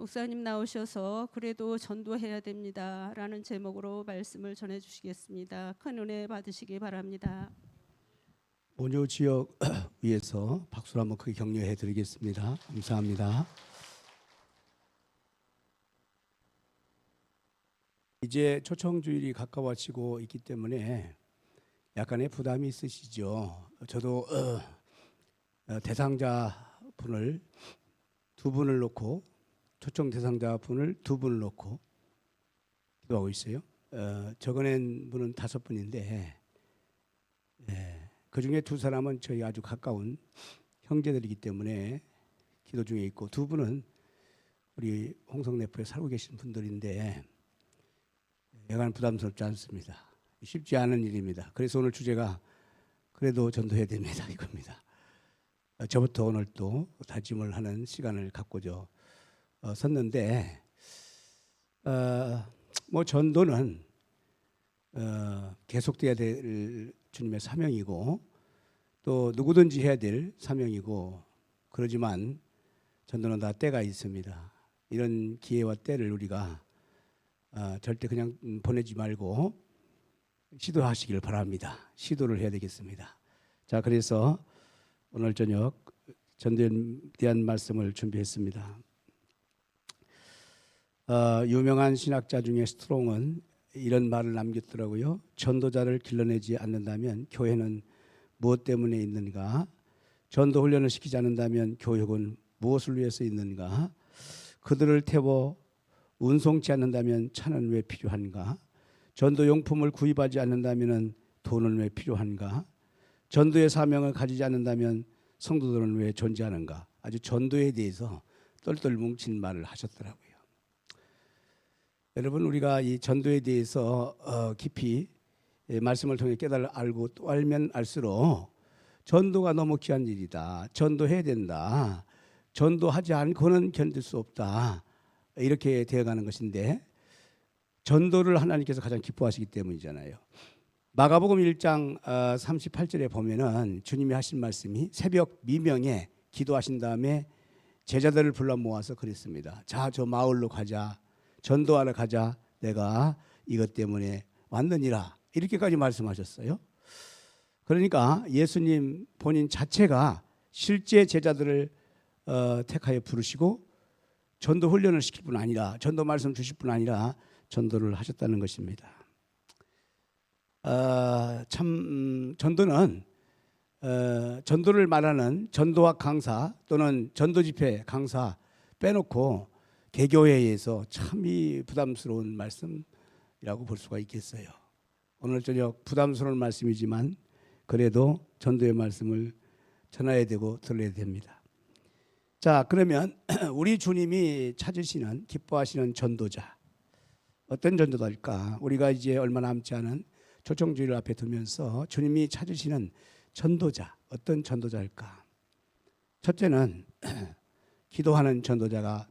목사님 나오셔서 그래도 전도해야 됩니다라는 제목으로 말씀을 전해 주시겠습니다. 큰 은혜 받으시기 바랍니다. 온유 지역 위에서 박수를 한번 크게 격려해 드리겠습니다. 감사합니다. 이제 초청주일이 가까워지고 있기 때문에 약간의 부담이 있으시죠. 저도 대상자 분을 두 분을 놓고 초청 대상자 분을 두 분을 놓고 기도하고 있어요. 적어낸 분은 5분인데 그 중에 2사람은 저희 아주 가까운 형제들이기 때문에 기도 중에 있고 2분은 우리 홍성내포에 살고 계신 분들인데 약간 부담스럽지 않습니다. 쉽지 않은 일입니다. 그래서 오늘 주제가 그래도 전도해야 됩니다 이겁니다. 저부터 오늘 또 다짐을 하는 시간을 갖고저 섰는데 뭐 전도는 계속돼야 될 주님의 사명이고 또 누구든지 해야 될 사명이고 그러지만 전도는 다 때가 있습니다. 이런 기회와 때를 우리가 절대 그냥 보내지 말고 시도하시길 바랍니다. 시도를 해야 되겠습니다. 자, 그래서 오늘 저녁 전도에 대한 말씀을 준비했습니다. 유명한 신학자 중에 스트롱은 이런 말을 남겼더라고요. 전도자를 길러내지 않는다면 교회는 무엇 때문에 있는가? 전도 훈련을 시키지 않는다면 교육은 무엇을 위해서 있는가? 그들을 태워 운송치 않는다면 차는 왜 필요한가? 전도 용품을 구입하지 않는다면 돈은 왜 필요한가? 전도의 사명을 가지지 않는다면 성도들은 왜 존재하는가? 아주 전도에 대해서 똘똘 뭉친 말을 하셨더라고요. 여러분, 우리가 이 전도에 대해서 깊이 말씀을 통해 깨달아 알고 또 알면 알수록 전도가 너무 귀한 일이다. 전도해야 된다. 전도하지 않고는 견딜 수 없다. 이렇게 되어가는 것인데 전도를 하나님께서 가장 기뻐하시기 때문이잖아요. 마가복음 1장 38절에 보면은 주님이 하신 말씀이 새벽 미명에 기도하신 다음에 제자들을 불러 모아서 그랬습니다. 자, 저 마을로 가자. 전도하러 가자. 내가 이것 때문에 왔느니라. 이렇게까지 말씀하셨어요. 그러니까 예수님 본인 자체가 실제 제자들을 택하여 부르시고 전도 훈련을 시킬 뿐 아니라 전도 말씀 주실 뿐 아니라 전도를 하셨다는 것입니다. 전도는 전도를 말하는 전도학 강사 또는 전도 집회 강사 빼놓고 개교회에서 참이 부담스러운 말씀이라고 볼 수가 있겠어요. 오늘 저녁 부담스러운 말씀이지만 그래도 전도의 말씀을 전해야 되고 들어야 됩니다. 자, 그러면 우리 주님이 찾으시는 기뻐하시는 전도자 어떤 전도자일까? 우리가 이제 얼마 남지 않은 초청주의를 앞에 두면서 주님이 찾으시는 전도자 어떤 전도자일까? 첫째는 기도하는 전도자가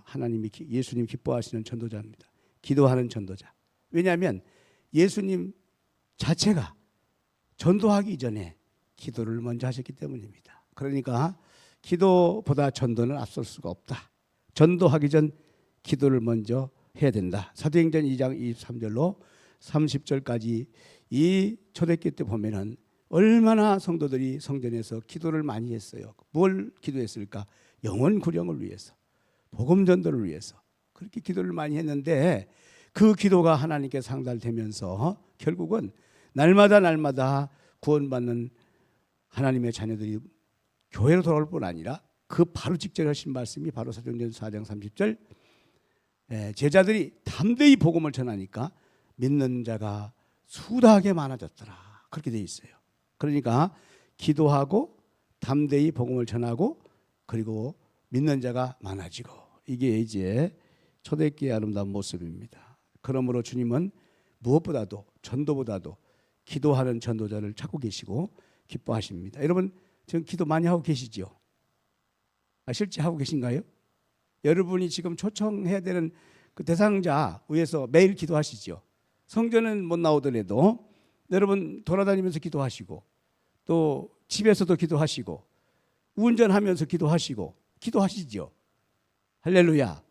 하나님이 예수님 기뻐하시는 전도자입니다. 기도하는 전도자. 왜냐하면 예수님 자체가 전도하기 전에 기도를 먼저 하셨기 때문입니다. 그러니까 기도보다 전도는 앞설 수가 없다. 전도하기 전 기도를 먼저 해야 된다. 사도행전 2장 23절로 30절까지 이 초대교회 때 보면은 얼마나 성도들이 성전에서 기도를 많이 했어요. 뭘 기도했을까? 영혼 구령을 위해서, 복음 전도를 위해서 그렇게 기도를 많이 했는데 그 기도가 하나님께 상달되면서 결국은 날마다 구원받는 하나님의 자녀들이 교회로 돌아올 뿐 아니라 그 바로 직전에 하신 말씀이 바로 사도행전 4장 30절 제자들이 담대히 복음을 전하니까 믿는 자가 수다하게 많아졌더라. 그렇게 되어 있어요. 그러니까 기도하고 담대히 복음을 전하고 그리고 믿는 자가 많아지고 이게 이제 초대교회의 아름다운 모습입니다. 그러므로 주님은 무엇보다도 전도보다도 기도하는 전도자를 찾고 계시고 기뻐하십니다. 여러분 지금 기도 많이 하고 계시죠? 실제 하고 계신가요? 여러분이 지금 초청해야 되는 그 대상자 위해서 매일 기도하시죠? 성전은 못 나오더라도 여러분 돌아다니면서 기도하시고 또 집에서도 기도하시고 운전하면서 기도하시고 기도하시죠? 할렐루야.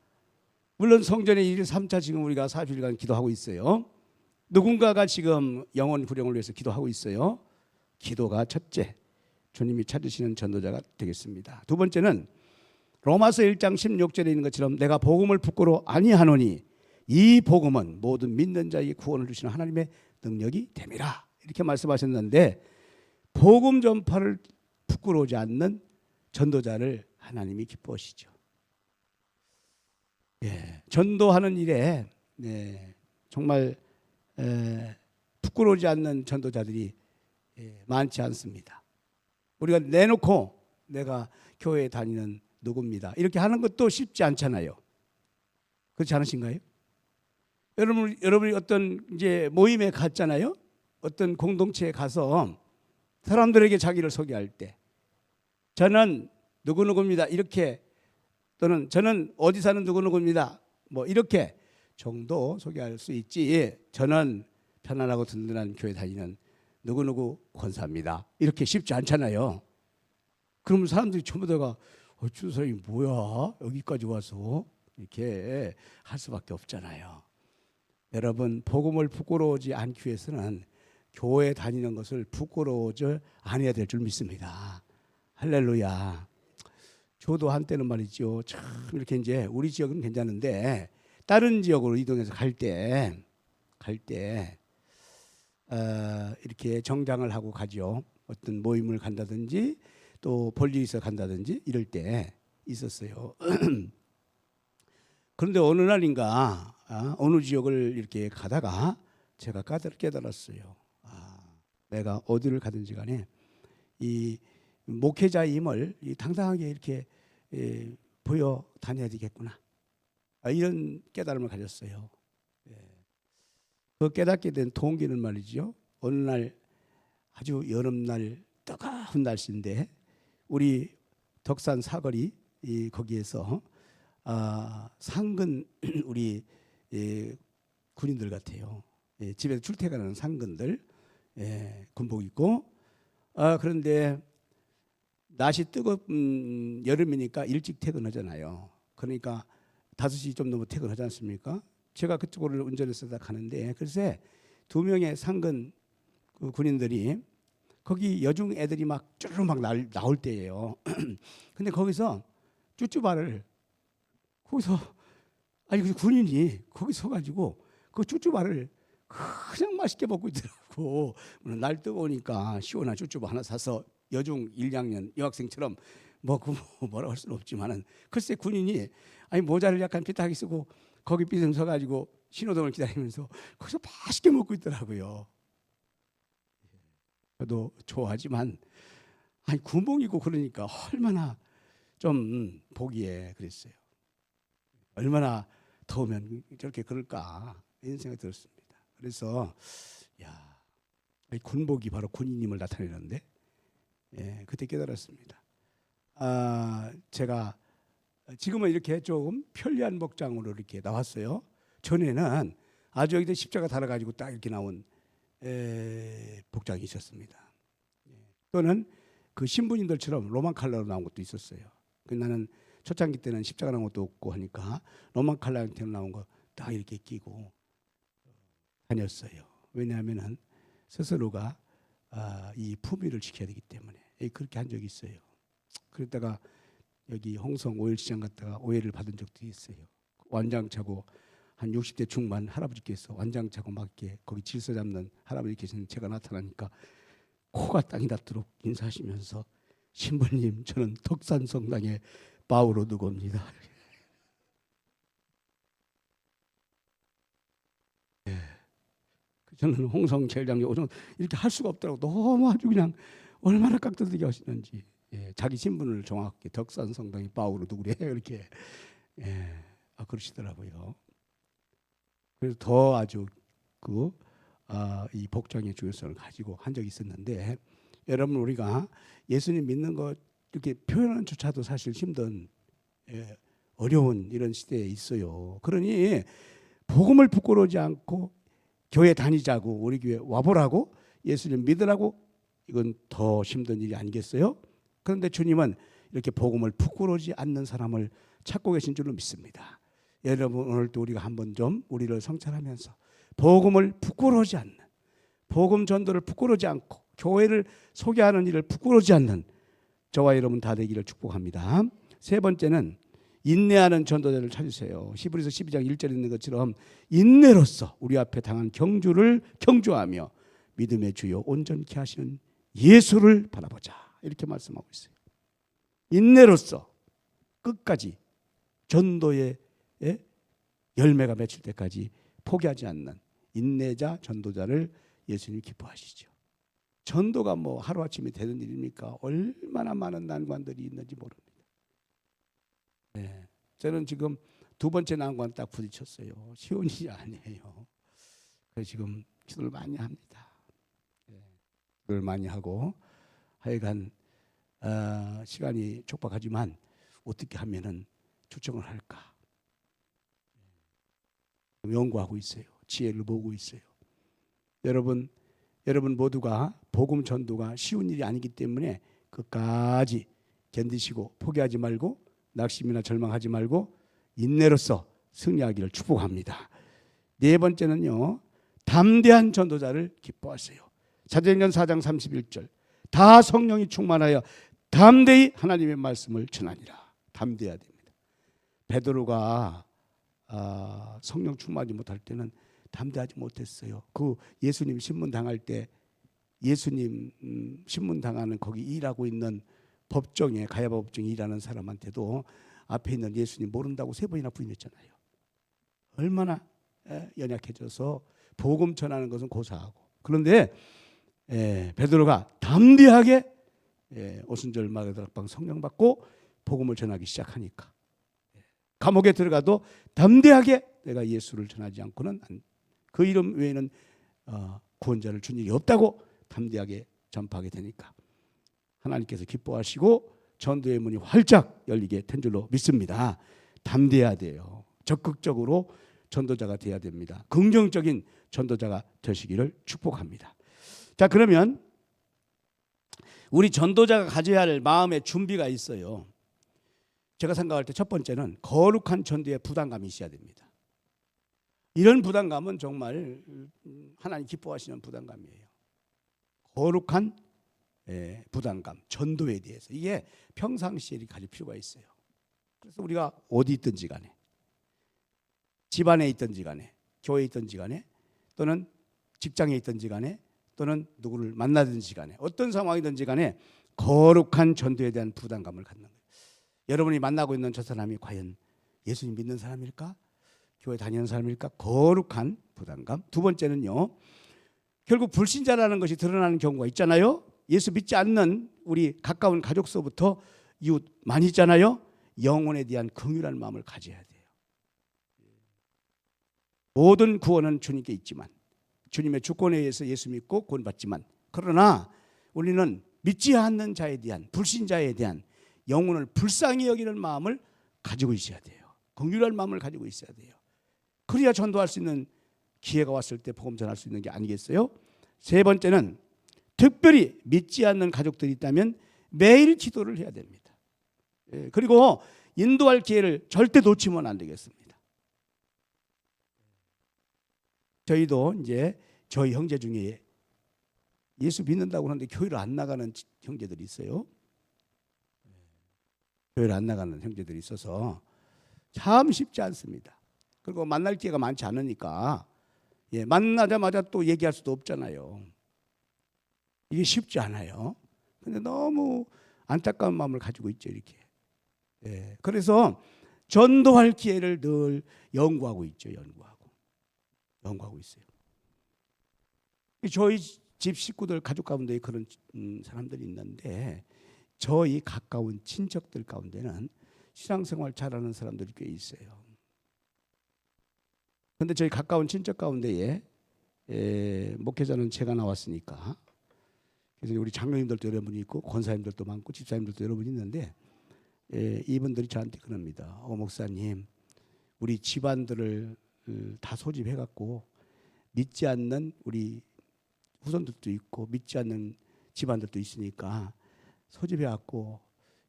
물론 성전의 1, 3차 지금 우리가 4주일간 기도하고 있어요. 누군가가 지금 영혼 구령을 위해서 기도하고 있어요. 기도가 첫째, 주님이 찾으시는 전도자가 되겠습니다. 두 번째는 로마서 1장 16절에 있는 것처럼 내가 복음을 부끄러워 아니하노니 이 복음은 모든 믿는 자에게 구원을 주시는 하나님의 능력이 됨이라, 이렇게 말씀하셨는데, 복음 전파를 부끄러워하지 않는 전도자를 하나님이 기뻐하시죠. 전도하는 일에 정말 부끄러워하지 않는 전도자들이 많지 않습니다. 우리가 내놓고 내가 교회에 다니는 누구입니다, 이렇게 하는 것도 쉽지 않잖아요. 그렇지 않으신가요? 여러분이 어떤 이제 모임에 갔잖아요. 어떤 공동체에 가서 사람들에게 자기를 소개할 때 저는 누구누구입니다, 이렇게, 또는 저는 어디 사는 누구누구입니다, 뭐 이렇게 정도 소개할 수 있지, 저는 편안하고 든든한 교회 다니는 누구누구 권사입니다, 이렇게 쉽지 않잖아요. 그러면 사람들이 전부 다가 저 사람이 뭐야 여기까지 와서 이렇게 할 수밖에 없잖아요. 여러분, 복음을 부끄러워하지 않기 위해서는 교회 다니는 것을 부끄러워하지 않아야 될 줄 믿습니다. 할렐루야. 저도 한때는 말이죠, 참 이렇게 이제 우리 지역은 괜찮은데 다른 지역으로 이동해서 갈 때 이렇게 정장을 하고 가죠. 어떤 모임을 간다든지 또 볼일이 있어 간다든지 이럴 때 있었어요. 그런데 어느 날인가 어느 지역을 이렇게 가다가 제가 깨달았어요. 내가 어디를 가든지 간에 이 목회자임을 당당하게 이렇게 보여 다녀야 되겠구나, 이런 깨달음을 가졌어요. 그 깨닫게 된 동기는 말이죠, 어느 날 아주 여름날 뜨거운 날씨인데 우리 덕산 사거리 거기에서 상근 우리 군인들 같아요. 집에서 출퇴근하는 상근들 군복 입고, 그런데 날씨 뜨거운 여름이니까 일찍 퇴근하잖아요. 그러니까 5시 좀 넘어 퇴근하지 않습니까? 제가 그쪽으로 운전해서 가는데 글쎄 2명의 상근 군인들이 거기 여중 애들이 막 쭈르르 막 나올 때예요. 근데 거기서 쭈쭈바를 거기서 그 군인이 거기 서가지고 그 쭈쭈바를 그냥 맛있게 먹고 있더라고. 날 뜨거우니까 시원한 쭈쭈바 하나 사서 여중 1, 2학년 여학생처럼 뭐라고 할 수는 없지만은 글쎄 군인이 모자를 약간 삐딱하게 쓰고 거기 삐좀 서가지고 신호등을 기다리면서 거기서 맛있게 먹고 있더라고요. 저도 좋아하지만 군복이고 그러니까 얼마나 좀 보기에 그랬어요. 얼마나 더우면 저렇게 그럴까 이런 생각이 들었습니다. 그래서 군복이 바로 군인임을 나타내는데 그때 깨달았습니다. 제가 지금은 이렇게 조금 편리한 복장으로 이렇게 나왔어요. 전에는 아주 여기다 십자가 달아가지고 딱 이렇게 나온 복장이 있었습니다. 또는 그 신부님들처럼 로만 칼라로 나온 것도 있었어요. 나는 초창기 때는 십자가 나온 것도 없고 하니까 로만 칼라 형태로 나온 거 딱 이렇게 끼고 다녔어요. 왜냐하면은 스스로가 이 품위를 지켜야 되기 때문에 그렇게 한 적이 있어요. 그랬다가 여기 홍성 오일시장 갔다가 오해를 받은 적도 있어요. 완장차고 한 60대 중반 할아버지께서 완장차고 막 이렇게 거기 질서 잡는 할아버지 계시는 제가 나타나니까 코가 땅이 닿도록 인사하시면서 신부님, 저는 덕산 성당의 바오로 누구입니다. 저는 홍성 제일장님 이렇게 할 수가 없더라고. 너무 아주 그냥 얼마나 깍두기게 하시는지. 자기 신분을 정확하게 덕산 성당의 바오로 누구래 이렇게 그러시더라고요. 그래서 더 아주 이 복장의 중요성을 가지고 한 적이 있었는데, 여러분 우리가 예수님 믿는 것 이렇게 표현하는 조차도 사실 힘든 어려운 이런 시대에 있어요. 그러니 복음을 부끄러워하지 않고 교회 다니자고, 우리 교회 와보라고, 예수님 믿으라고, 이건 더 힘든 일이 아니겠어요? 그런데 주님은 이렇게 복음을 부끄러워지 않는 사람을 찾고 계신 줄로 믿습니다. 여러분 오늘도 우리가 한번 좀 우리를 성찰하면서 복음을 부끄러워지 않는, 복음 전도를 부끄러워지 않고 교회를 소개하는 일을 부끄러워지 않는 저와 여러분 다 되기를 축복합니다. 세 번째는 인내하는 전도자를 찾으세요. 히브리서 12장 1절에 있는 것처럼 인내로서 우리 앞에 당한 경주를 경주하며 믿음의 주요 온전케 하시는 예수를 바라보자. 이렇게 말씀하고 있어요. 인내로서 끝까지 전도의 열매가 맺힐 때까지 포기하지 않는 인내자 전도자를 예수님이 기뻐하시죠. 전도가 뭐 하루아침에 되는 일입니까? 얼마나 많은 난관들이 있는지 모릅니다. 네. 저는 지금 두 번째 난관 딱 부딪혔어요. 쉬운 일이 아니에요. 그래서 지금 기도를 많이 합니다. 기도를 많이 하고 하여간 시간이 촉박하지만 어떻게 하면은 초청을 할까 연구하고 있어요. 지혜를 보고 있어요. 여러분 모두가 복음 전도가 쉬운 일이 아니기 때문에 끝까지 견디시고 포기하지 말고 낙심이나 절망하지 말고 인내로서 승리하기를 축복합니다. 네 번째는요, 담대한 전도자를 기뻐하세요. 사도행전 4장 31절 다 성령이 충만하여 담대히 하나님의 말씀을 전하니라. 담대해야 됩니다. 베드로가 성령 충만하지 못할 때는 담대하지 못했어요. 그 예수님 신문 당할 때 예수님 신문 당하는 거기 일하고 있는 법정에 가야바 법정에 일하는 사람한테도 앞에 있는 예수님 모른다고 3번이나 부인했잖아요. 얼마나 연약해져서 복음 전하는 것은 고사하고. 그런데 베드로가 담대하게 오순절 마가다락방 성령 받고 복음을 전하기 시작하니까 감옥에 들어가도 담대하게 내가 예수를 전하지 않고는 그 이름 외에는 구원자를 준 일이 없다고 담대하게 전파하게 되니까 하나님께서 기뻐하시고 전도의 문이 활짝 열리게 된 줄로 믿습니다. 담대해야 돼요. 적극적으로 전도자가 돼야 됩니다. 긍정적인 전도자가 되시기를 축복합니다. 자, 그러면 우리 전도자가 가져야 할 마음의 준비가 있어요. 제가 생각할 때 첫 번째는 거룩한 전도에 부담감이 있어야 됩니다. 이런 부담감은 정말 하나님 기뻐하시는 부담감이에요. 거룩한 부담감, 전도에 대해서 이게 평상시에 가질 필요가 있어요. 그래서 우리가 어디 있든지 간에 집안에 있든지 간에 교회에 있든지 간에 또는 직장에 있든지 간에 또는 누구를 만나든지 간에 어떤 상황이든지 간에 거룩한 전도에 대한 부담감을 갖는 거예요. 여러분이 만나고 있는 저 사람이 과연 예수님 믿는 사람일까? 교회 다니는 사람일까? 거룩한 부담감. 두 번째는요, 결국 불신자라는 것이 드러나는 경우가 있잖아요. 예수 믿지 않는 우리 가까운 가족서부터 이웃 많이 있잖아요. 영혼에 대한 긍휼한 마음을 가져야 돼요. 모든 구원은 주님께 있지만 주님의 주권에 의해서 예수 믿고 구원받지만 그러나 우리는 믿지 않는 자에 대한 불신자에 대한 영혼을 불쌍히 여기는 마음을 가지고 있어야 돼요. 긍휼한 마음을 가지고 있어야 돼요. 그래야 전도할 수 있는 기회가 왔을 때 복음 전할 수 있는 게 아니겠어요? 세 번째는 특별히 믿지 않는 가족들이 있다면 매일 기도를 해야 됩니다. 그리고 인도할 기회를 절대 놓치면 안 되겠습니다. 저희도 이제 저희 형제 중에 예수 믿는다고 하는데 교회를 안 나가는 형제들이 있어요. 교회를 안 나가는 형제들이 있어서 참 쉽지 않습니다. 그리고 만날 기회가 많지 않으니까 만나자마자 또 얘기할 수도 없잖아요. 이게 쉽지 않아요. 근데 너무 안타까운 마음을 가지고 있죠, 이렇게. 그래서 전도할 기회를 늘 연구하고 있죠, 연구하고 있어요. 저희 집 식구들 가족 가운데 그런 사람들이 있는데 저희 가까운 친척들 가운데는 신앙생활 잘하는 사람들이 꽤 있어요. 그런데 저희 가까운 친척 가운데에 목회자는 제가 나왔으니까 그래서 우리 장로님들도 여러분이 있고 권사님들도 많고 집사님들도 여러분이 있는데 이분들이 저한테 그럽니다. 목사님, 우리 집안들을 다 소집해갖고 믿지 않는 우리 후손들도 있고 믿지 않는 집안들도 있으니까 소집해갖고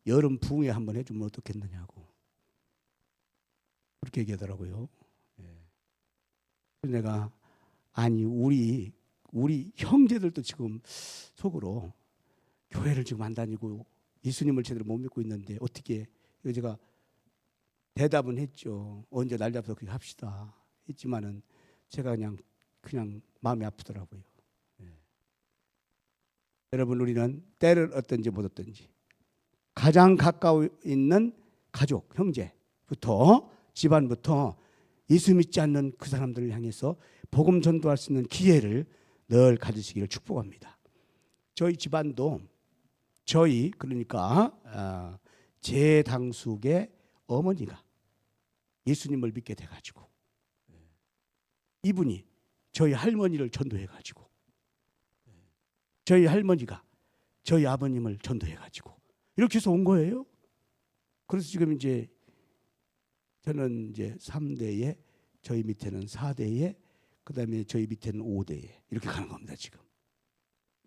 여름 부흥회 한번 해주면 어떻겠느냐고 그렇게 얘기하더라고요. 그래서 내가 아니 우리 형제들도 지금 속으로 교회를 지금 안 다니고 예수님을 제대로 못 믿고 있는데 어떻게 제가 대답은 했죠. 언제 날 잡아서 그렇게 합시다 했지만은 제가 그냥 마음이 아프더라고요. 여러분 우리는 때를 어떤지 못 어떤지 가장 가까워 있는 가족, 형제부터 집안부터 예수 믿지 않는 그 사람들을 향해서 복음 전도할 수 있는 기회를 늘 가지시기를 축복합니다. 저희 집안도 그러니까 제 당숙의 어머니가 예수님을 믿게 돼가지고 이분이 저희 할머니를 전도해가지고 저희 할머니가 저희 아버님을 전도해가지고 이렇게 해서 온 거예요. 그래서 지금 이제 저는 이제 3대에 저희 밑에는 4대에 그다음에 저희 밑에는 5대에 이렇게 가는 겁니다. 지금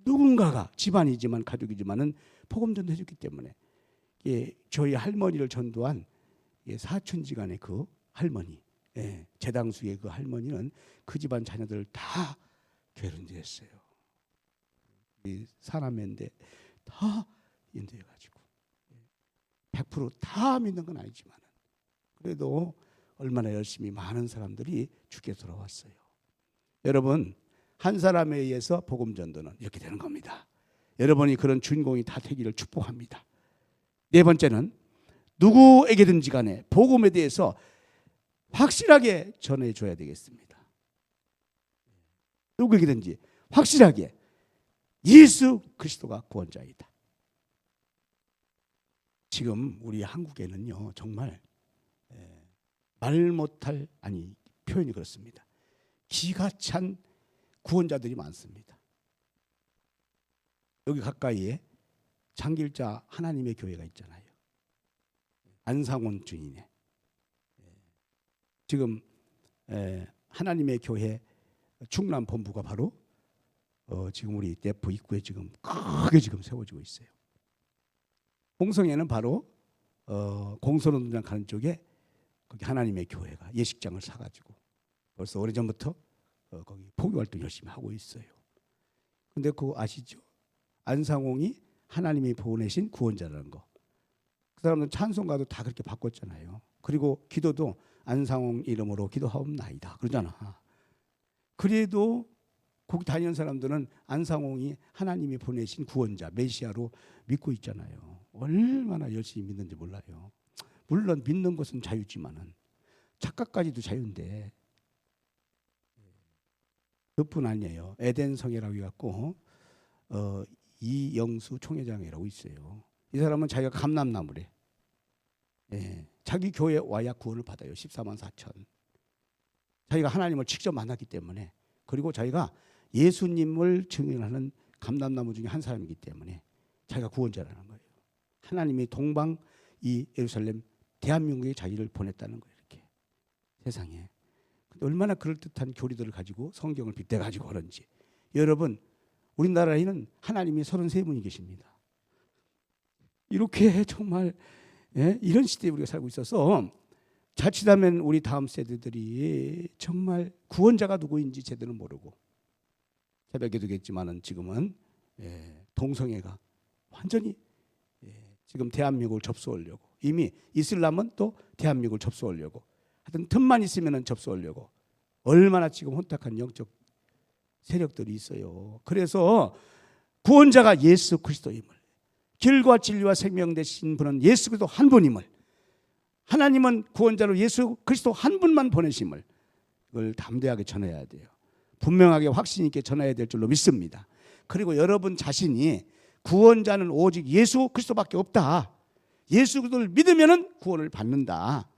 누군가가 집안이지만 가족이지만은 복음 전도해줬기 때문에 저희 할머니를 전도한 사촌지간의 그 할머니, 제당수의 그 할머니는 그 집안 자녀들 다 교회로 인도했어요. 사남매인데 다 인도해가지고 100% 다 믿는 건 아니지만 그래도 얼마나 열심히 많은 사람들이 주께 돌아왔어요. 여러분 한 사람에 의해서 복음 전도는 이렇게 되는 겁니다. 여러분이 그런 주인공이 다 되기를 축복합니다. 네 번째는 누구에게든지 간에 복음에 대해서 확실하게 전해줘야 되겠습니다. 누구에게든지 확실하게 예수 그리스도가 구원자이다. 지금 우리 한국에는요 정말 말 못할 표현이 그렇습니다. 기가 찬 구원자들이 많습니다. 여기 가까이에 장길자 하나님의 교회가 있잖아요. 안상원 주인의 지금 하나님의 교회 충남 본부가 바로 지금 우리 대포 입구에 지금 크게 지금 세워지고 있어요. 홍성에는 바로 공선운동장 가는 쪽에 거기 하나님의 교회가 예식장을 사가지고 벌써 오래전부터 거기 포교 활동 열심히 하고 있어요. 근데 그거 아시죠? 안상홍이 하나님이 보내신 구원자라는 거. 그 사람은 찬송가도 다 그렇게 바꿨잖아요. 그리고 기도도 안상홍 이름으로 기도하옵나이다 그러잖아. 그래도 거기 다니는 사람들은 안상홍이 하나님이 보내신 구원자 메시아로 믿고 있잖아요. 얼마나 열심히 믿는지 몰라요. 물론 믿는 것은 자유지만은 착각까지도 자유인데 그뿐 아니에요. 에덴 성회라고 해갖고 이영수 총회장이라고 있어요. 이 사람은 자기가 감람나무래. 자기 교회에 와야 구원을 받아요. 14만 4천. 자기가 하나님을 직접 만났기 때문에 그리고 자기가 예수님을 증인하는 감람나무 중에 한 사람이기 때문에 자기가 구원자라는 거예요. 하나님이 동방 이 예루살렘 대한민국에 자기를 보냈다는 거예요. 이렇게 세상에. 근데 얼마나 그럴듯한 교리들을 가지고 성경을 빗대가지고 그런지. 여러분 우리나라에는 하나님이 33분이 계십니다. 이렇게 정말 이런 시대에 우리가 살고 있어서 자칫하면 우리 다음 세대들이 정말 구원자가 누구인지 제대로 모르고 새벽에도 겠지만은 지금은 동성애가 완전히 지금 대한민국을 접수하려고 이미 이슬람은 또 대한민국을 접수하려고 하여튼 틈만 있으면은 접수하려고 얼마나 지금 혼탁한 영적 세력들이 있어요. 그래서 구원자가 예수 그리스도임을 길과 진리와 생명 되신 분은 예수 그리스도 한 분임을 하나님은 구원자로 예수 그리스도 한 분만 보내심을 그걸 담대하게 전해야 돼요. 분명하게 확신 있게 전해야 될 줄로 믿습니다. 그리고 여러분 자신이 구원자는 오직 예수 그리스도밖에 없다. 예수 그리스도를 믿으면 구원을 받는다.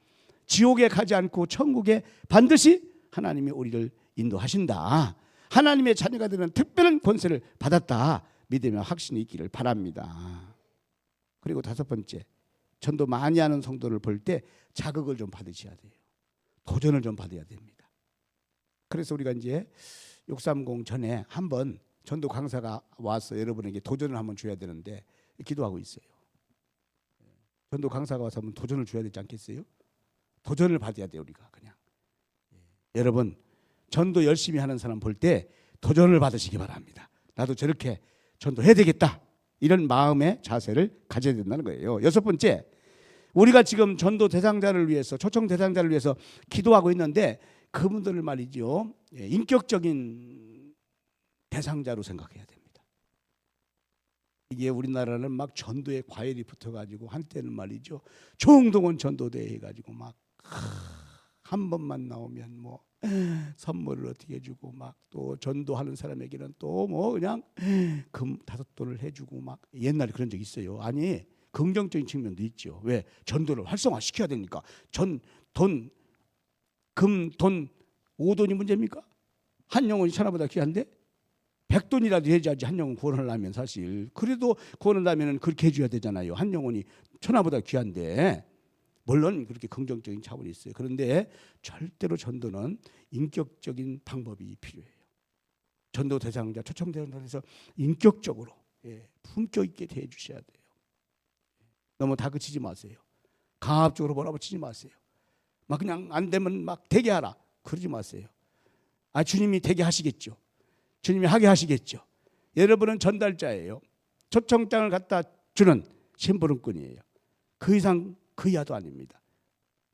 지옥에 가지 않고 천국에 반드시 하나님이 우리를 인도하신다. 하나님의 자녀가 되는 특별한 권세를 받았다. 믿으며 확신이 있기를 바랍니다. 그리고 다섯 번째, 전도 많이 하는 성도를 볼 때 자극을 좀 받으셔야 돼요. 도전을 좀 받아야 됩니다. 그래서 우리가 이제 630 전에 한번 전도 강사가 와서 여러분에게 도전을 한번 줘야 되는데 기도하고 있어요. 전도 강사가 와서 한번 도전을 줘야 되지 않겠어요? 도전을 받아야 돼요, 우리가 그냥. 여러분, 전도 열심히 하는 사람 볼 때 도전을 받으시기 바랍니다. 나도 저렇게 전도해야 되겠다, 이런 마음의 자세를 가져야 된다는 거예요. 여섯 번째, 우리가 지금 전도 대상자를 위해서, 초청 대상자를 위해서 기도하고 있는데 그분들을 말이죠, 인격적인 대상자로 생각해야 됩니다. 이게 우리나라는 막 전도에 과열이 붙어가지고 한때는 말이죠, 총동원 전도대회 해가지고 막 한 번만 나오면 뭐 선물을 어떻게 해주고, 막 또 전도하는 사람에게는 또 뭐 그냥 금 5돈을 해주고, 막 옛날에 그런 적 있어요. 아니, 긍정적인 측면도 있죠. 왜? 전도를 활성화시켜야 되니까. 금, 돈, 5돈이 문제입니까? 한 영혼이 천하보다 귀한데 100돈이라도 해야지 한 영혼 구원하려면. 사실 그래도 구원하려면 그렇게 해줘야 되잖아요. 한 영혼이 천하보다 귀한데. 물론 그렇게 긍정적인 차원이 있어요. 그런데 절대로 전도는 인격적인 방법이 필요해요. 전도 대상자, 초청 대상자에서 인격적으로, 품격 있게 대해 주셔야 돼요. 너무 다그치지 마세요. 강압적으로 몰아붙이지 마세요. 막 그냥 안 되면 막 되게 하라, 그러지 마세요. 주님이 되게 하시겠죠. 주님이 하게 하시겠죠. 여러분은 전달자예요. 초청장을 갖다 주는 심부름꾼이에요. 그 이상 그 이하도 아닙니다.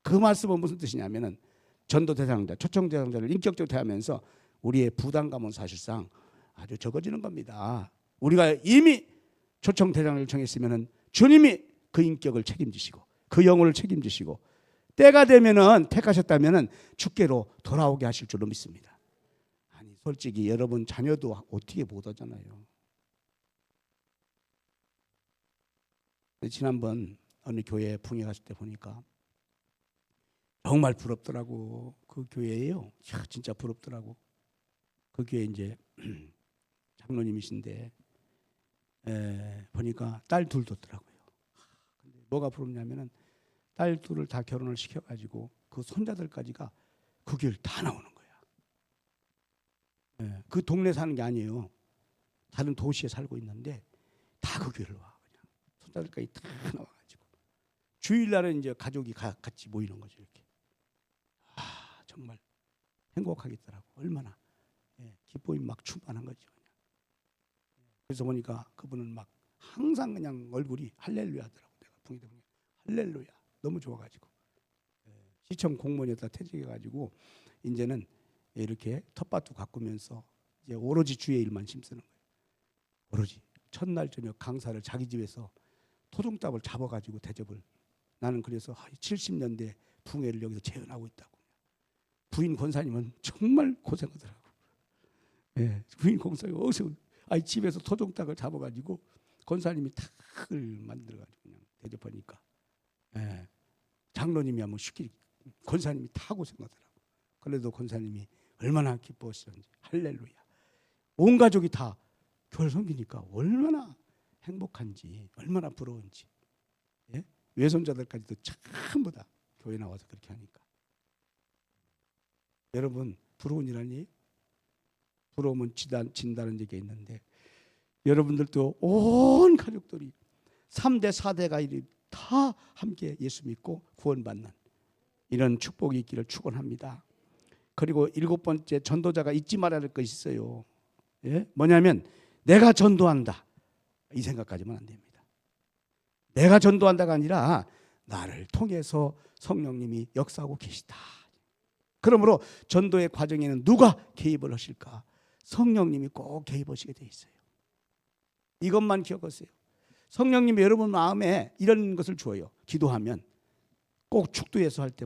그 말씀은 무슨 뜻이냐면은 전도 대상자, 초청 대상자를 인격적으로 대하면서 우리의 부담감은 사실상 아주 적어지는 겁니다. 우리가 이미 초청 대상자를 정했으면은 주님이 그 인격을 책임지시고 그 영혼을 책임지시고 때가 되면은, 택하셨다면은 주께로 돌아오게 하실 줄로 믿습니다. 아니, 솔직히 여러분 자녀도 어떻게 못 하잖아요. 지난번 어느 교회 풍에 갔을 때 보니까 정말 부럽더라고. 그 교회예요. 진짜 부럽더라고. 그 교회 이제 장로님이신데 보니까 딸 둘 뒀더라고요. 근데 뭐가 부럽냐면은 딸 둘을 다 결혼을 시켜가지고 그 손자들까지가 그 교회를 다 나오는 거야. 그 동네 사는 게 아니에요. 다른 도시에 살고 있는데 다 그 교회를 와. 그냥 손자들까지 다 나와가지고 주일날은 이제 가족이 같이 모이는 거죠. 이렇게. 정말 행복하겠더라고. 얼마나 기쁨이 막 충만한 거죠. 그냥. 그래서 보니까 그분은 막 항상 그냥 얼굴이 할렐루야 하더라고. 내가 풍이다 보니 할렐루야, 너무 좋아가지고 시청 공무원이었다 퇴직해가지고 이제는 이렇게 텃밭도 가꾸면서 이제 오로지 주의 일만 힘쓰는 거예요. 오로지 첫날 저녁 강사를 자기 집에서 토종닭을 잡아가지고 대접을. 나는 그래서 70년대 풍회를 여기서 재현하고 있다고. 부인 권사님은 정말 고생하더라고. 부인 권사님 어디서 집에서 토종닭을 잡아가지고 권사님이 닭을 만들어가지고 그냥 대접하니까 장로님이 하면 쉽게 권사님이 다 고생하더라고. 그래도 권사님이 얼마나 기뻐하시던지 할렐루야. 온 가족이 다 교회를 섬기니까 얼마나 행복한지, 얼마나 부러운지. 외손자들까지도 전부 다 교회 나와서 그렇게 하니까. 여러분, 부러운이라니? 부러우면 진다는 얘기가 있는데 여러분들도 온 가족들이 3대 4대가 다 함께 예수 믿고 구원받는 이런 축복이 있기를 축원합니다. 그리고 7번째, 전도자가 잊지 말아야 할 것이 있어요. 뭐냐면 내가 전도한다, 이 생각까지만 안 됩니다. 내가 전도한다가 아니라 나를 통해서 성령님이 역사하고 계시다. 그러므로 전도의 과정에는 누가 개입을 하실까? 성령님이 꼭 개입하시게 돼 있어요. 이것만 기억하세요. 성령님이 여러분 마음에 이런 것을 주어요. 기도하면 꼭 축도에서 할 때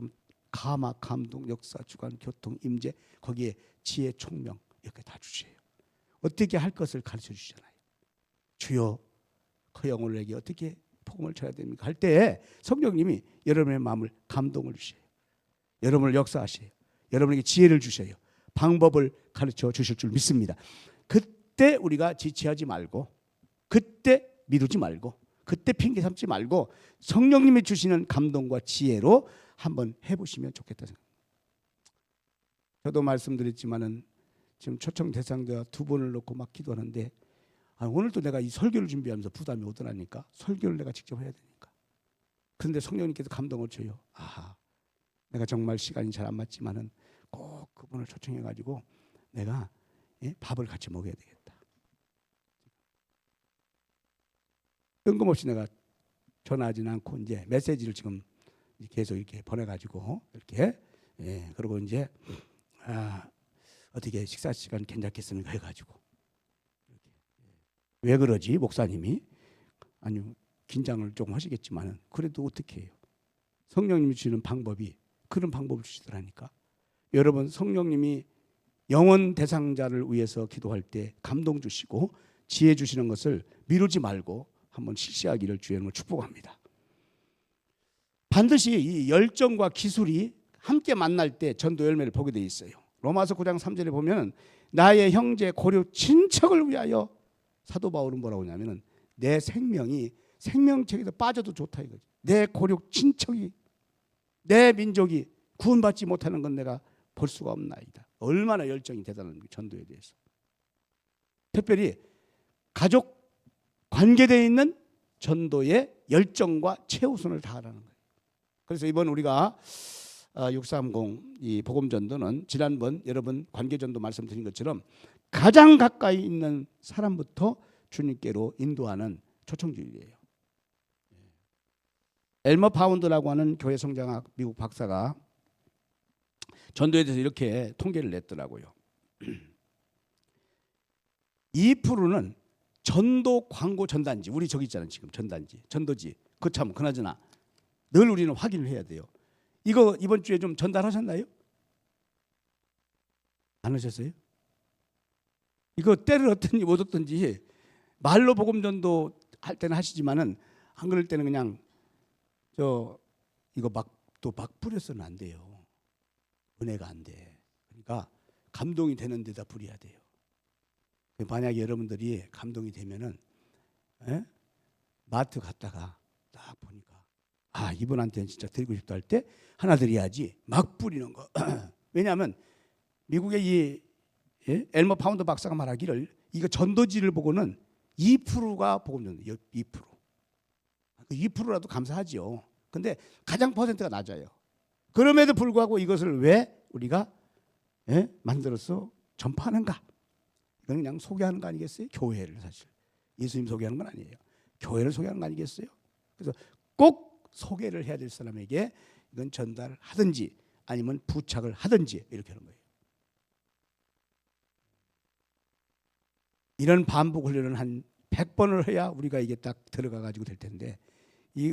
감화, 감동, 역사, 주관, 교통, 임재, 거기에 지혜, 총명 이렇게 다 주셔요. 어떻게 할 것을 가르쳐 주시잖아요. 주여, 그 영혼에게 어떻게 복음을 전해야 됩니까? 할 때 성령님이 여러분의 마음을 감동을 주셔요. 여러분을 역사하셔요. 여러분에게 지혜를 주셔요. 방법을 가르쳐 주실 줄 믿습니다. 그때 우리가 지체하지 말고, 그때 미루지 말고, 그때 핑계 삼지 말고 성령님이 주시는 감동과 지혜로 한번 해보시면 좋겠다 생각합니다. 저도 말씀드렸지만은 지금 초청 대상자 2번을 놓고 막 기도하는데 오늘도 내가 이 설교를 준비하면서 부담이 오더라니까. 설교를 내가 직접 해야 되니까. 그런데 성령님께서 감동을 줘요. 내가 정말 시간이 잘 안 맞지만은 꼭 그분을 초청해가지고 내가 밥을 같이 먹어야 되겠다. 뜬금없이 내가 전화하지는 않고 이제 메시지를 지금 계속 이렇게 보내가지고 이렇게 그리고 이제 어떻게 식사 시간 괜찮겠습니까 해가지고 왜 그러지 목사님이 아니 긴장을 조금 하시겠지만은 그래도 어떻게 해요? 성령님이 주시는 방법이 그런 방법을 주시더라니까. 여러분 성령님이 영원 대상자를 위해서 기도할 때 감동 주시고 지혜 주시는 것을 미루지 말고 한번 실시하기를 주님을 축복합니다. 반드시 이 열정과 기술이 함께 만날 때 전도 열매를 보게 돼 있어요. 로마서 9장 3절에 보면 나의 형제 고려 친척을 위하여 사도 바울은 뭐라고 하냐면은 내 생명이 생명책에서 빠져도 좋다 이거지. 내 고려 친척이 내 민족이 구원받지 못하는 건 내가 볼 수가 없나이다. 얼마나 열정이 대단합니까 전도에 대해서. 특별히 가족 관계되어 있는 전도의 열정과 최우선을 다하라는 거예요. 그래서 이번 우리가 630 이 복음전도는 지난번 여러분 관계전도 말씀드린 것처럼 가장 가까이 있는 사람부터 주님께로 인도하는 초청주일이에요. 엘머 파운드라고 하는 교회 성장학 미국 박사가 전도에 대해서 이렇게 통계를 냈더라고요. 2%는 전도 광고 전단지 우리 저기 있잖아요 지금 전단지 전도지 그 참 그나저나 늘 우리는 확인을 해야 돼요. 이거 이번 주에 좀 전달하셨나요? 안 하셨어요? 이거 때를 얻든지 못 얻든지 말로 복음 전도 할 때는 하시지만은 안 그럴 때는 그냥 이거 막 뿌려서는 안 돼요. 은혜가 안 돼. 그러니까 감동이 되는 데다 뿌려야 돼요. 만약에 여러분들이 감동이 되면은 마트 갔다가 딱 보니까 이분한테는 진짜 드리고 싶다 할 때 하나 드려야지 막 뿌리는 거. 왜냐하면 미국의 이 엘머 파운드 박사가 말하기를 이거 전도지를 보고는 2%가 복음전도 2%. 2%라도 감사하죠. 근데 가장 퍼센트가 낮아요. 그럼에도 불구하고 이것을 왜 우리가 만들어서 전파하는가? 이건 그냥 소개하는 거 아니겠어요? 교회를 사실 예수님 소개하는 건 아니에요. 교회를 소개하는 거 아니겠어요? 그래서 꼭 소개를 해야 될 사람에게 이건 전달하든지 아니면 부착을 하든지 이렇게 하는 거예요. 이런 반복 훈련을 한 100번을 해야 우리가 이게 딱 들어가 가지고 될 텐데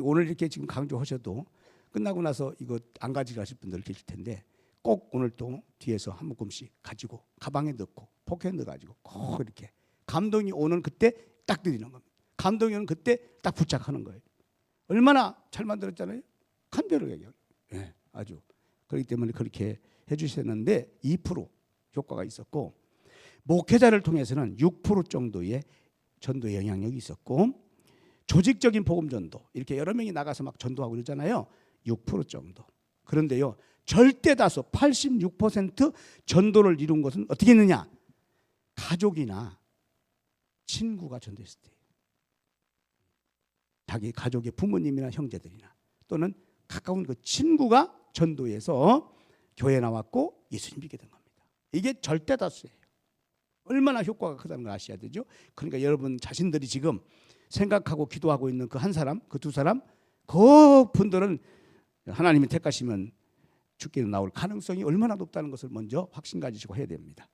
오늘 이렇게 지금 강조하셔도 끝나고 나서 이거 안 가지고 가실 분들 계실 텐데 꼭 오늘 또 뒤에서 한 묶음씩 가지고 가방에 넣고 포켓에 넣어가지고 꼭 이렇게 감동이 오는 그때 딱 드리는 겁니다. 감동이 오는 그때 딱 부착하는 거예요. 얼마나 잘 만들었잖아요. 간별하게 아주 그렇기 때문에 그렇게 해주셨는데 2% 효과가 있었고 목회자를 통해서는 6% 정도의 전도의 영향력이 있었고 조직적인 복음 전도 이렇게 여러 명이 나가서 막 전도하고 그러잖아요. 6% 정도. 그런데요 절대 다수 86% 전도를 이룬 것은 어떻게 했느냐? 가족이나 친구가 전도했을 때 자기 가족의 부모님이나 형제들이나 또는 가까운 그 친구가 전도해서 교회에 나왔고 예수님 믿게 된 겁니다. 이게 절대 다수예요. 얼마나 효과가 크다는 걸 아셔야 되죠. 그러니까 여러분 자신들이 지금 생각하고 기도하고 있는 그 한 사람, 그 두 사람 그 분들은 하나님이 택하시면 죽기로 나올 가능성이 얼마나 높다는 것을 먼저 확신 가지시고 해야 됩니다.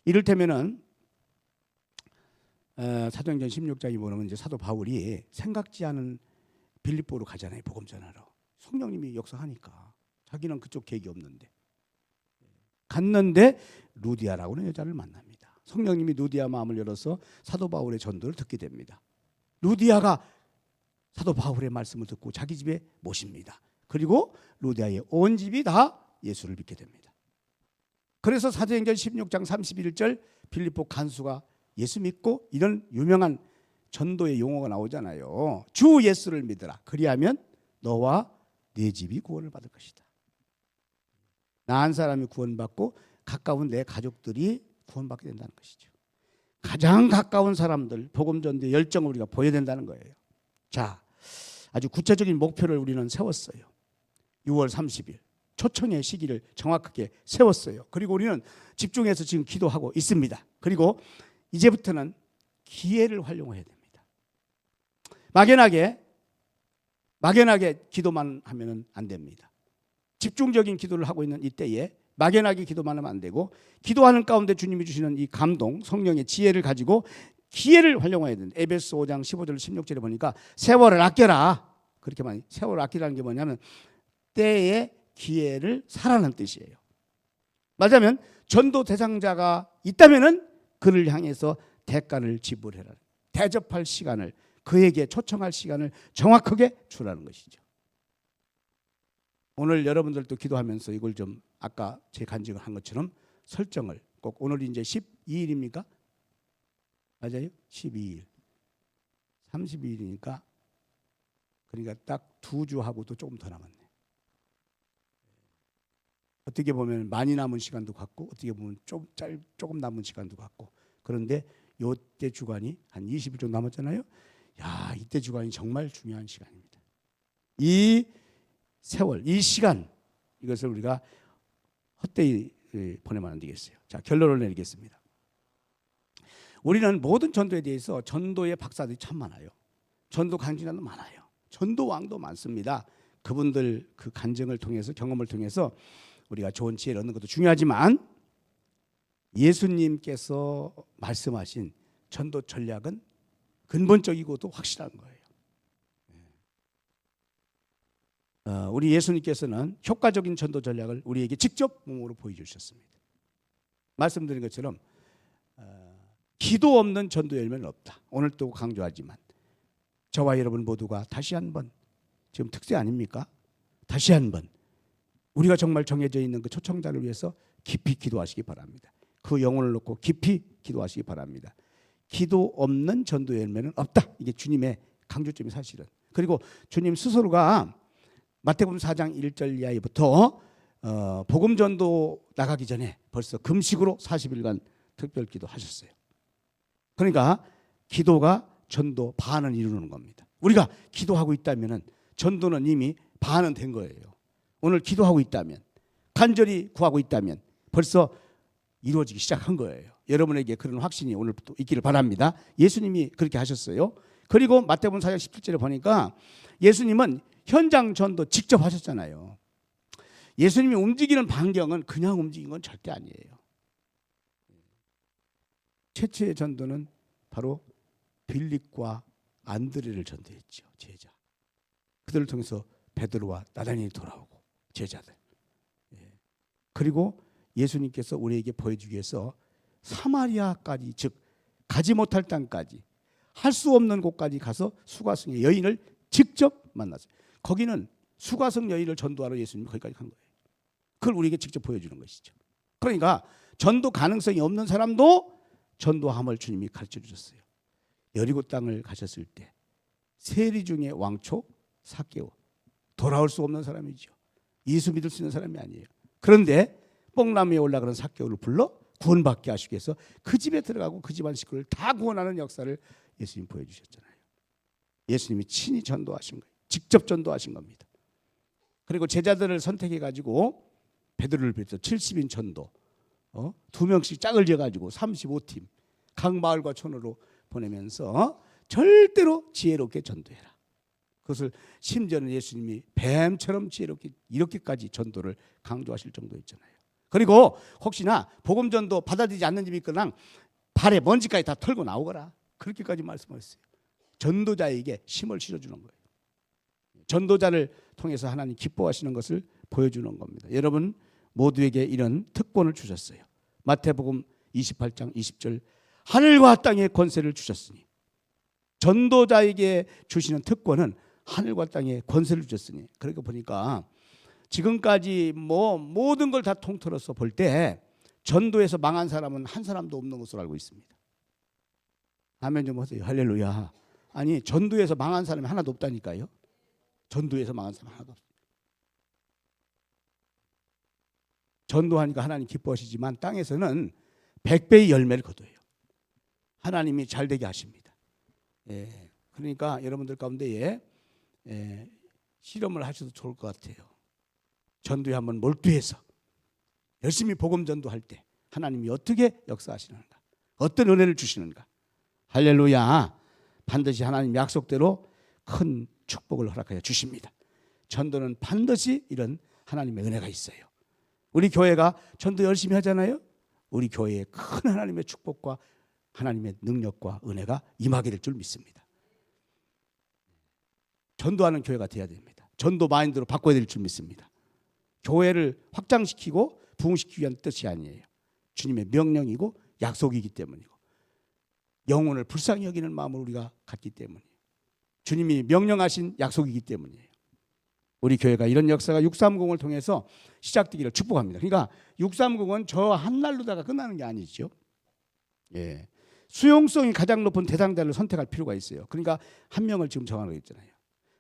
이를테면은 사도행전 16장에 보면 이제 사도 바울이 생각지 않은 빌립보로 가잖아요. 복음 전하러. 성령님이 역사하니까 자기는 그쪽 계획이 없는데 갔는데 루디아라고 하는 여자를 만납니다. 성령님이 루디아 마음을 열어서 사도 바울의 전도를 듣게 됩니다. 루디아가 사도 바울의 말씀을 듣고 자기 집에 모십니다. 그리고 루디아의 온 집이 다 예수를 믿게 됩니다. 그래서 사도행전 16장 31절 빌립보 간수가 예수 믿고 이런 유명한 전도의 용어가 나오잖아요. 주 예수를 믿으라. 그리하면 너와 네 집이 구원을 받을 것이다. 나 한 사람이 구원받고 가까운 내 가족들이 구원받게 된다는 것이죠. 가장 가까운 사람들 복음 전도의 열정을 우리가 보여야 된다는 거예요. 자, 아주 구체적인 목표를 우리는 세웠어요. 6월 30일 초청의 시기를 정확하게 세웠어요. 그리고 우리는 집중해서 지금 기도하고 있습니다. 그리고 이제부터는 기회를 활용해야 됩니다. 막연하게 기도만 하면 안 됩니다. 집중적인 기도를 하고 있는 이때에 막연하게 기도만 하면 안 되고, 기도하는 가운데 주님이 주시는 이 감동, 성령의 지혜를 가지고 기회를 활용해야 된다. 에베소 5장 15절 16절에 보니까 세월을 아껴라. 그렇게 많이 세월을 아끼라는 게 뭐냐면 때에 기회를 사라는 뜻이에요. 말하자면 전도 대상자가 있다면은 그를 향해서 대가를 지불해라. 대접할 시간을, 그에게 초청할 시간을 정확하게 주라는 것이죠. 오늘 여러분들도 기도하면서 이걸 좀 아까 제 간증을 한 것처럼 설정을 꼭, 오늘이 이제 12일입니까? 맞아요? 12일. 32일이니까 그러니까 딱 2주하고도 조금 더 남았네. 어떻게 보면 많이 남은 시간도 같고, 어떻게 보면 조금 남은 시간도 같고, 그런데 요때 주간이 한 20일 정도 남았잖아요. 야, 이때 주간이 정말 중요한 시간입니다. 이 세월, 이 시간, 이것을 우리가 헛되이 보내면 안 되겠어요. 자, 결론을 내리겠습니다. 우리는 모든 전도에 대해서 전도의 박사들이 참 많아요. 전도 간증자도 많아요. 전도왕도 많습니다. 그분들 그 간증을 통해서, 경험을 통해서 우리가 좋은 지혜를 얻는 것도 중요하지만, 예수님께서 말씀하신 전도 전략은 근본적이고도 확실한 거예요. 우리 예수님께서는 효과적인 전도 전략을 우리에게 직접 몸으로 보여주셨습니다. 말씀드린 것처럼 기도 없는 전도 열매는 없다. 오늘 또 강조하지만 저와 여러분 모두가 다시 한번, 지금 특세 아닙니까? 다시 한번 우리가 정말 정해져 있는 그 초청자를 위해서 깊이 기도하시기 바랍니다. 그 영혼을 놓고 깊이 기도하시기 바랍니다. 기도 없는 전도 열매는 없다. 이게 주님의 강조점이 사실은. 그리고 주님 스스로가 마태복음 4장 1절 이하부터 복음 전도 나가기 전에 벌써 금식으로 40일간 특별 기도하셨어요. 그러니까 기도가 전도 반을 이루는 겁니다. 우리가 기도하고 있다면 전도는 이미 반은 된 거예요. 오늘 기도하고 있다면, 간절히 구하고 있다면 벌써 이루어지기 시작한 거예요. 여러분에게 그런 확신이 오늘부터 있기를 바랍니다. 예수님이 그렇게 하셨어요. 그리고 마태복음 4장 17절에 보니까 예수님은 현장 전도 직접 하셨잖아요. 예수님이 움직이는 반경은 그냥 움직인 건 절대 아니에요. 최초의 전도는 바로 빌립과 안드레를 전도했죠. 제자. 그들을 통해서 베드로와 나다니엘이 돌아오고 제자들. 그리고 예수님께서 우리에게 보여주기 위해서 사마리아까지, 즉 가지 못할 땅까지, 할 수 없는 곳까지 가서 수가성의 여인을 직접 만났어요. 거기는 수가성 여인을 전도하러 예수님이 거기까지 간 거예요. 그걸 우리에게 직접 보여주는 것이죠. 그러니까 전도 가능성이 없는 사람도 전도함을 주님이 가르쳐 주셨어요. 여리고 땅을 가셨을 때 세리 중에 왕초 삭개오, 돌아올 수 없는 사람이죠. 예수 믿을 수 있는 사람이 아니에요. 그런데 뽕나무에 올라가는 삭개오를 불러 구원받게 하시기 위해서 그 집에 들어가고 그 집안 식구를 다 구원하는 역사를 예수님 보여주셨잖아요. 예수님이 친히 전도하신 거예요. 직접 전도하신 겁니다. 그리고 제자들을 선택해가지고 베드로를 비롯해서 70인 전도, 2명씩 짝을 지어가지고 35팀 각 마을과 촌으로 보내면서 절대로 지혜롭게 전도해라. 그것을 심지어는 예수님이 뱀처럼 지혜롭게 이렇게까지 전도를 강조하실 정도였잖아요. 그리고 혹시나 복음 전도 받아들이지 않는 집이 있거나 발에 먼지까지 다 털고 나오거라. 그렇게까지 말씀하셨어요. 전도자에게 힘을 실어주는 거예요. 전도자를 통해서 하나님 기뻐하시는 것을 보여주는 겁니다. 여러분 모두에게 이런 특권을 주셨어요. 마태복음 28장 20절, 하늘과 땅의 권세를 주셨으니, 전도자에게 주시는 특권은 하늘과 땅의 권세를 주셨으니. 그러니까 보니까 지금까지 모든 걸 다 통틀어서 볼 때 전도에서 망한 사람은 한 사람도 없는 것으로 알고 있습니다. 아멘 좀 하세요. 할렐루야. 아니 전도에서 망한 사람이 하나도 없다니까요. 전도에서 망한 사람 하나도 없어요. 전도하니까 하나님 기뻐하시지만 땅에서는 100배의 열매를 거둬요. 하나님이 잘되게 하십니다. 그러니까 여러분들 가운데에 실험을 하셔도 좋을 것 같아요. 전도에 한번 몰두해서 열심히 복음 전도할 때 하나님이 어떻게 역사하시는가, 어떤 은혜를 주시는가. 할렐루야. 반드시 하나님 약속대로 큰 축복을 허락하여 주십니다. 전도는 반드시 이런 하나님의 은혜가 있어요. 우리 교회가 전도 열심히 하잖아요. 우리 교회에 큰 하나님의 축복과 하나님의 능력과 은혜가 임하게 될 줄 믿습니다. 전도하는 교회가 되어야 됩니다. 전도 마인드로 바꿔야 될 줄 믿습니다. 교회를 확장시키고 부흥시키기 위한 뜻이 아니에요. 주님의 명령이고 약속이기 때문이고 영혼을 불쌍히 여기는 마음을 우리가 갖기 때문이에요. 주님이 명령하신 약속이기 때문이에요. 우리 교회가 이런 역사가 630을 통해서 시작되기를 축복합니다. 그러니까 630은 저 한 날로다가 끝나는 게 아니죠. 예. 수용성이 가장 높은 대상자를 선택할 필요가 있어요. 그러니까 한 명을 지금 정하고 있잖아요.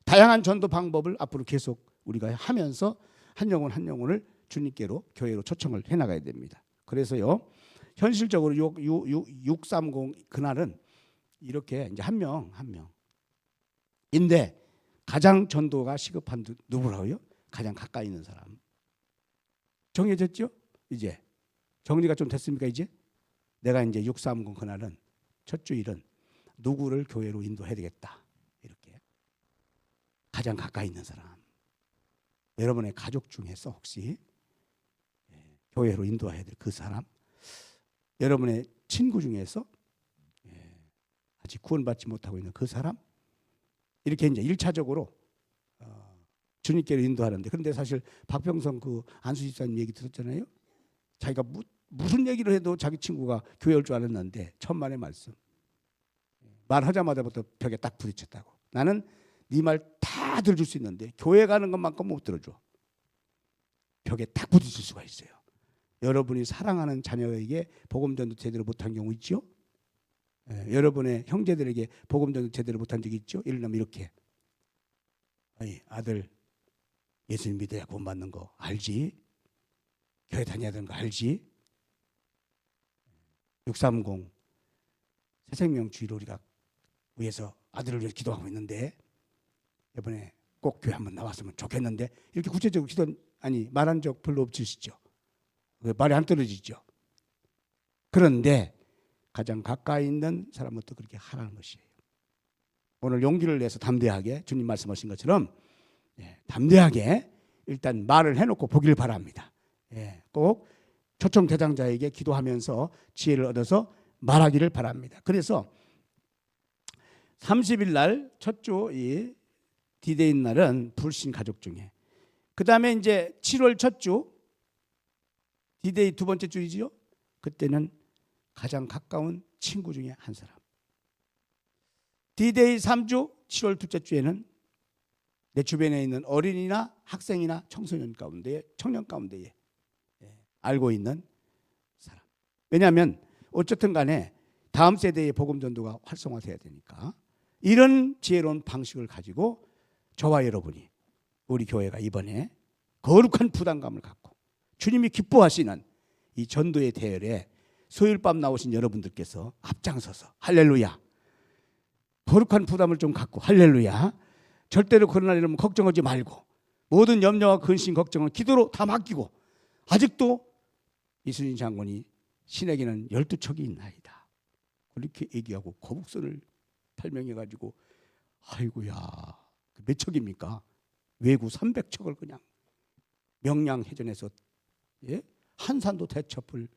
다양한 전도 방법을 앞으로 계속 우리가 하면서 한 영혼 한 영혼을 주님께로 교회로 초청을 해나가야 됩니다. 그래서요, 현실적으로 630 그날은 이렇게 이제 한 명인데 가장 전도가 시급한 누구라고요? 가장 가까이 있는 사람. 정해졌죠? 이제 정리가 좀 됐습니까? 이제 내가 이제 630 그날은 첫 주일은 누구를 교회로 인도해야 되겠다. 이렇게 가장 가까이 있는 사람. 여러분의 가족 중에서 혹시 교회로 인도해야 될 그 사람, 여러분의 친구 중에서 아직 구원받지 못하고 있는 그 사람, 이렇게 이제 1차적으로 주님께로 인도하는데, 그런데 사실 박병성 그 안수 집사님 얘기 들었잖아요. 자기가 무슨 얘기를 해도 자기 친구가 교회 올 줄 알았는데 천만의 말씀. 말하자마자부터 벽에 딱 부딪혔다고. 나는 네 말 다 들어줄 수 있는데 교회 가는 것만큼 못 들어줘. 벽에 딱 부딪힐 수가 있어요. 여러분이 사랑하는 자녀에게 복음 전도 제대로 못한 경우 있죠? 여러분의 형제들에게 복음 전도 제대로 못한 적이 있죠? 예를 들면 이렇게, 아니, 아들 예수님 믿어야 구원 받는 거 알지? 교회 다녀야 되는 거 알지? 630 새생명 주일 우리가 위해서 아들을 위해서 기도하고 있는데 이번에 꼭 교회 한번 나왔으면 좋겠는데, 이렇게 구체적으로 말한 적 별로 없으시죠? 말이 안 떨어지죠? 그런데 가장 가까이 있는 사람부터 그렇게 하라는 것이에요. 오늘 용기를 내서 담대하게 주님 말씀하신 것처럼 담대하게 일단 말을 해놓고 보기를 바랍니다. 꼭 초청 대상자에게 기도하면서 지혜를 얻어서 말하기를 바랍니다. 그래서 30일 날 첫 주 이 디데이 날은 불신 가족 중에, 그 다음에 이제 7월 첫 주 디데이 두 번째 주이지요. 그때는 가장 가까운 친구 중에 한 사람. 디데이 3주 7월 둘째 주에는 내 주변에 있는 어린이나 학생이나 청소년 가운데, 청년 가운데에 알고 있는 사람. 왜냐하면 어쨌든 간에 다음 세대의 복음 전도가 활성화돼야 되니까 이런 지혜로운 방식을 가지고 저와 여러분이, 우리 교회가 이번에 거룩한 부담감을 갖고 주님이 기뻐하시는 이 전도의 대열에 수요일 밤 나오신 여러분들께서 앞장서서 할렐루야, 거룩한 부담을 좀 갖고 할렐루야, 절대로 그런 날 이러면 걱정하지 말고 모든 염려와 근심 걱정을 기도로 다 맡기고, 아직도 이순신 장군이 신에게는 12척이 있나이다 그렇게 얘기하고 거북선을 발명해가지고, 아이고야 몇 척입니까? 외구 300척을 그냥 명량해전에서 한산도 대첩을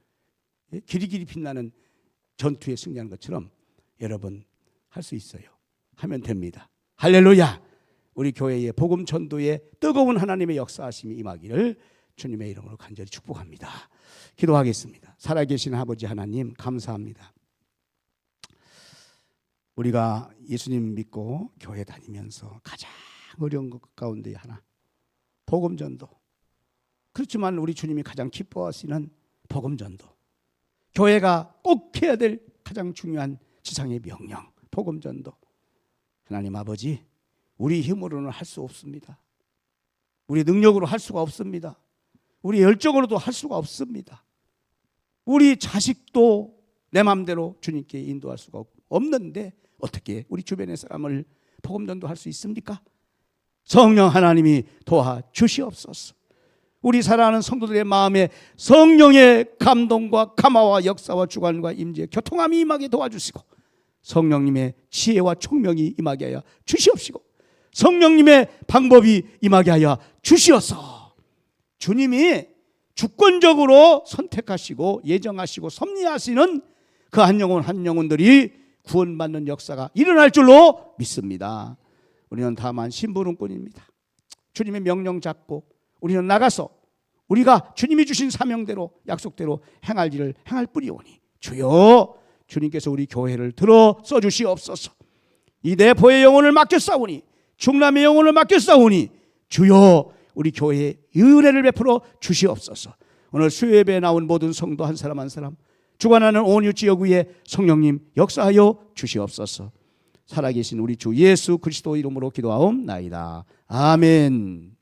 길이길이 빛나는 전투에 승리하는 것처럼 여러분 할 수 있어요. 하면 됩니다. 할렐루야. 우리 교회의 복음 전도에 뜨거운 하나님의 역사하심이 임하기를 주님의 이름으로 간절히 축복합니다. 기도하겠습니다. 살아계신 아버지 하나님 감사합니다. 우리가 예수님 믿고 교회 다니면서 가장 어려운 것 가운데 하나, 복음 전도. 그렇지만 우리 주님이 가장 기뻐하시는 복음 전도, 교회가 꼭 해야 될 가장 중요한 지상의 명령, 복음 전도. 하나님 아버지, 우리 힘으로는 할 수 없습니다. 우리 능력으로 할 수가 없습니다. 우리 열정으로도 할 수가 없습니다. 우리 자식도 내 마음대로 주님께 인도할 수가 없는데 어떻게 우리 주변의 사람을 복음 전도할 수 있습니까? 성령 하나님이 도와주시옵소서. 우리 사랑하는 성도들의 마음에 성령의 감동과 감화와 역사와 주관과 임재, 교통함이 임하게 도와주시고, 성령님의 지혜와 총명이 임하게 하여 주시옵시고, 성령님의 방법이 임하게 하여 주시옵소서. 주님이 주권적으로 선택하시고 예정하시고 섭리하시는 그 한 영혼 한 영혼들이 구원받는 역사가 일어날 줄로 믿습니다. 우리는 다만 심부름꾼입니다. 주님의 명령 잡고 우리는 나가서 우리가 주님이 주신 사명대로 약속대로 행할 일을 행할 뿐이오니, 주여 주님께서 우리 교회를 들어 써주시옵소서. 이 내포의 영혼을 맡겼사오니, 중남의 영혼을 맡겼사오니, 주여 우리 교회에 은혜를 베풀어 주시옵소서. 오늘 수요예배에 나온 모든 성도 한 사람 한 사람, 주관하는 온 유지역 위에 성령님 역사하여 주시옵소서. 살아계신 우리 주 예수 그리스도 이름으로 기도하옵나이다. 아멘.